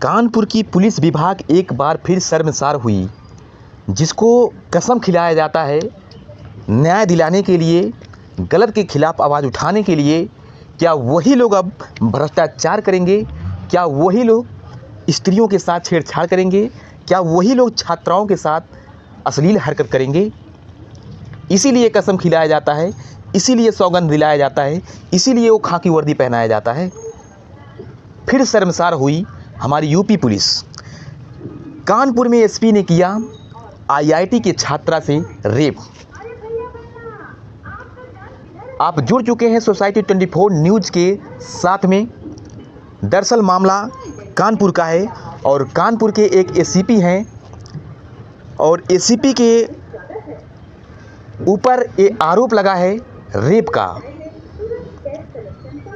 कानपुर की पुलिस विभाग एक बार फिर शर्मसार हुई, जिसको कसम खिलाया जाता है न्याय दिलाने के लिए, गलत के खिलाफ आवाज़ उठाने के लिए। क्या वही लोग अब भ्रष्टाचार करेंगे? क्या वही लोग स्त्रियों के साथ छेड़छाड़ करेंगे? क्या वही लोग छात्राओं के साथ अश्लील हरकत करेंगे? इसीलिए कसम खिलाया जाता है, इसीलिए सौगंध दिलाया जाता है, इसीलिए वो खाकी वर्दी पहनाया जाता है। फिर शर्मसार हुई हमारी यूपी पुलिस। कानपुर में एसपी ने किया आईआईटी के छात्रा से रेप। आप जुड़ चुके हैं सोसाइटी 24 न्यूज़ के साथ में। दरअसल मामला कानपुर का है और कानपुर के एक एसीपी हैं और एसीपी के ऊपर ये आरोप लगा है रेप का।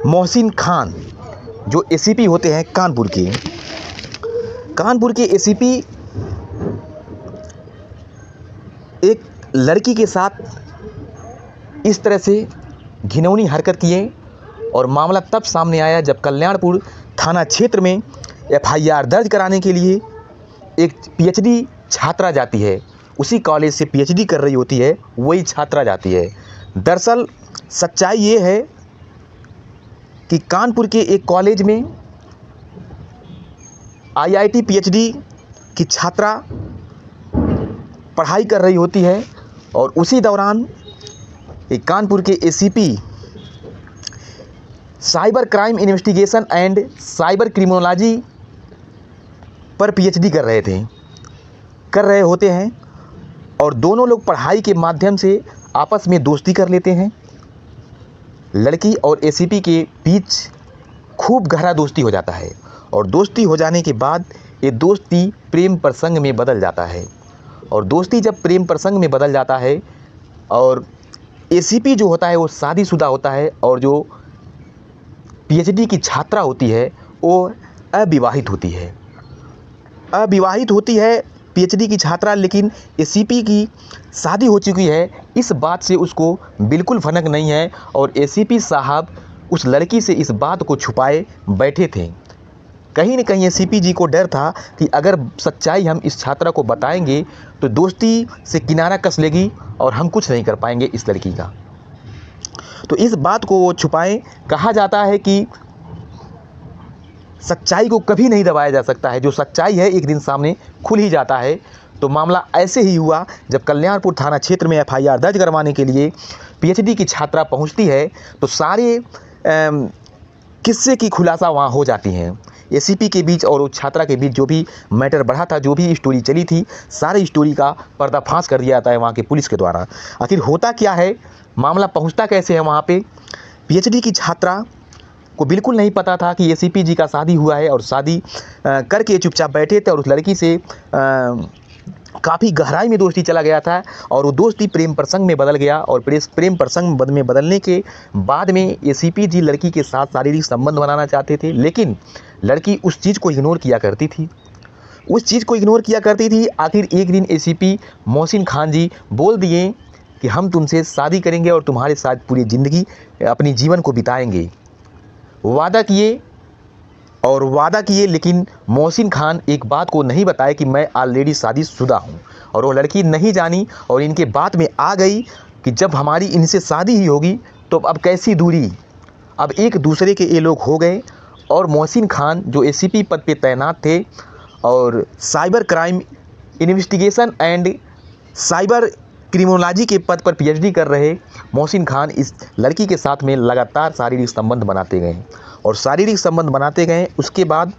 मोहसिन खान जो एसीपी होते हैं कानपुर के एसीपी एक लड़की के साथ इस तरह से घिनौनी हरकत किए और मामला तब सामने आया जब कल्याणपुर थाना क्षेत्र में एफआईआर दर्ज कराने के लिए एक पीएचडी छात्रा जाती है। उसी कॉलेज से पीएचडी कर रही होती है, वही छात्रा जाती है। दरअसल सच्चाई ये है कि कानपुर के एक कॉलेज में आईआईटी पीएचडी की छात्रा पढ़ाई कर रही होती है और उसी दौरान एक कानपुर के ACP cyber crime investigation and cyber criminology पर पीएचडी कर रहे होते हैं और दोनों लोग पढ़ाई के माध्यम से आपस में दोस्ती कर लेते हैं। लड़की और एसीपी के बीच खूब गहरा दोस्ती हो जाता है और दोस्ती हो जाने के बाद ये दोस्ती प्रेम प्रसंग में बदल जाता है। और दोस्ती जब प्रेम प्रसंग में बदल जाता है और एसीपी जो होता है वो शादीशुदा होता है और जो पीएचडी की छात्रा होती है वो अविवाहित होती है पीएचडी की छात्रा। लेकिन एसीपी की शादी हो चुकी है, इस बात से उसको बिल्कुल भनक नहीं है और एसीपी साहब उस लड़की से इस बात को छुपाए बैठे थे। कहीं न कहीं एसीपी जी को डर था कि अगर सच्चाई हम इस छात्रा को बताएंगे तो दोस्ती से किनारा कस लेगी और हम कुछ नहीं कर पाएंगे इस लड़की का। तो इस बात को वो छुपाए। कहा जाता है कि सच्चाई को कभी नहीं दबाया जा सकता है, जो सच्चाई है एक दिन सामने खुल ही जाता है। तो मामला ऐसे ही हुआ जब कल्याणपुर थाना क्षेत्र में एफआईआर दर्ज करवाने के लिए पीएचडी की छात्रा पहुंचती है तो सारे किस्से की खुलासा वहां हो जाती हैं। एसीपी के बीच और उस छात्रा के बीच जो भी मैटर बढ़ा था, जो भी स्टोरी चली थी, सारी स्टोरी का पर्दाफाश कर दिया जाता है वहाँ के पुलिस के द्वारा। आखिर होता क्या है, मामला पहुँचता कैसे है वहाँ पे। पीएचडी की छात्रा को बिल्कुल नहीं पता था कि एसीपी जी का शादी हुआ है और शादी करके चुपचाप बैठे थे और उस लड़की से काफ़ी गहराई में दोस्ती चला गया था और वो दोस्ती प्रेम प्रसंग में बदल गया और प्रेम प्रसंग में बदलने के बाद में एसीपी जी लड़की के साथ शारीरिक संबंध बनाना चाहते थे। लेकिन लड़की उस चीज़ को इग्नोर किया करती थी। आखिर एक दिन एसीपी मोहसिन खान जी बोल दिए कि हम तुमसे शादी करेंगे और तुम्हारे साथ पूरी ज़िंदगी अपनी जीवन को बिताएंगे। वादा किए लेकिन मोहसिन खान एक बात को नहीं बताए कि मैं ऑलरेडी शादीशुदा हूँ और वो लड़की नहीं जानी और इनके बात में आ गई कि जब हमारी इनसे शादी ही होगी तो अब कैसी दूरी। अब एक दूसरे के ये लोग हो गए और मोहसिन खान जो एसीपी पद पे तैनात थे और cyber crime investigation and cyber criminology के पद पर पीएचडी कर रहे मोहसिन खान इस लड़की के साथ में लगातार शारीरिक संबंध बनाते गए। उसके बाद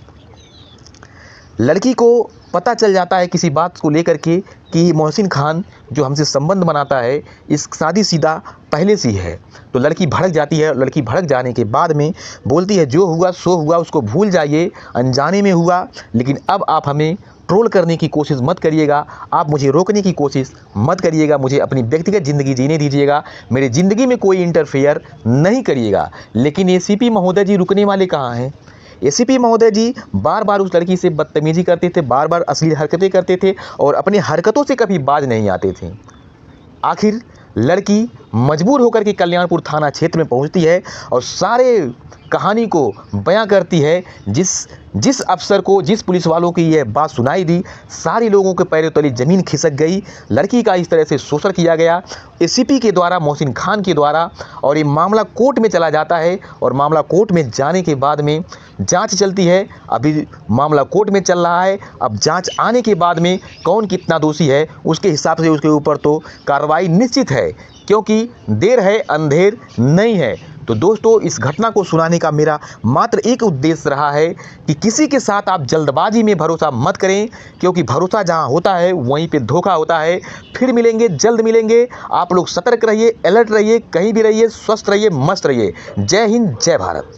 लड़की को पता चल जाता है किसी बात को लेकर के कि मोहसिन खान जो हमसे संबंध बनाता है इस शादीशुदा पहले से ही है। तो लड़की भड़क जाती है। लड़की भड़क जाने के बाद में बोलती है जो हुआ सो हुआ, उसको भूल जाइए, अनजाने में हुआ। लेकिन अब आप हमें ट्रोल करने की कोशिश मत करिएगा, आप मुझे रोकने की कोशिश मत करिएगा, मुझे अपनी व्यक्तिगत ज़िंदगी जीने दीजिएगा, मेरी ज़िंदगी में कोई इंटरफेयर नहीं करिएगा। लेकिन एसीपी महोदय जी रुकने वाले कहाँ हैं। एसीपी महोदय जी बार बार उस लड़की से बदतमीजी करते थे, बार बार अश्लील हरकतें करते थे और अपनी हरकतों से कभी बाज नहीं आते थे। आखिर लड़की मजबूर होकर के कल्याणपुर थाना क्षेत्र में पहुंचती है और सारे कहानी को बयां करती है। जिस अफसर को, जिस पुलिस वालों की यह बात सुनाई दी, सारे लोगों के पैरों तले ज़मीन खिसक गई। लड़की का इस तरह से शोषण किया गया एसीपी के द्वारा, मोहसिन खान के द्वारा, और ये मामला कोर्ट में चला जाता है। और मामला कोर्ट में जाने के बाद में जांच चलती है। अभी मामला कोर्ट में चल रहा है। अब जांच आने के बाद में कौन कितना दोषी है उसके हिसाब से उसके ऊपर तो कार्रवाई निश्चित है, क्योंकि देर है अंधेर नहीं है। तो दोस्तों, इस घटना को सुनाने का मेरा मात्र एक उद्देश्य रहा है कि किसी के साथ आप जल्दबाजी में भरोसा मत करें, क्योंकि भरोसा जहां होता है वहीं पे धोखा होता है। फिर मिलेंगे, जल्द मिलेंगे। आप लोग सतर्क रहिए, अलर्ट रहिए, कहीं भी रहिए, स्वस्थ रहिए, मस्त रहिए। जय हिंद, जय भारत।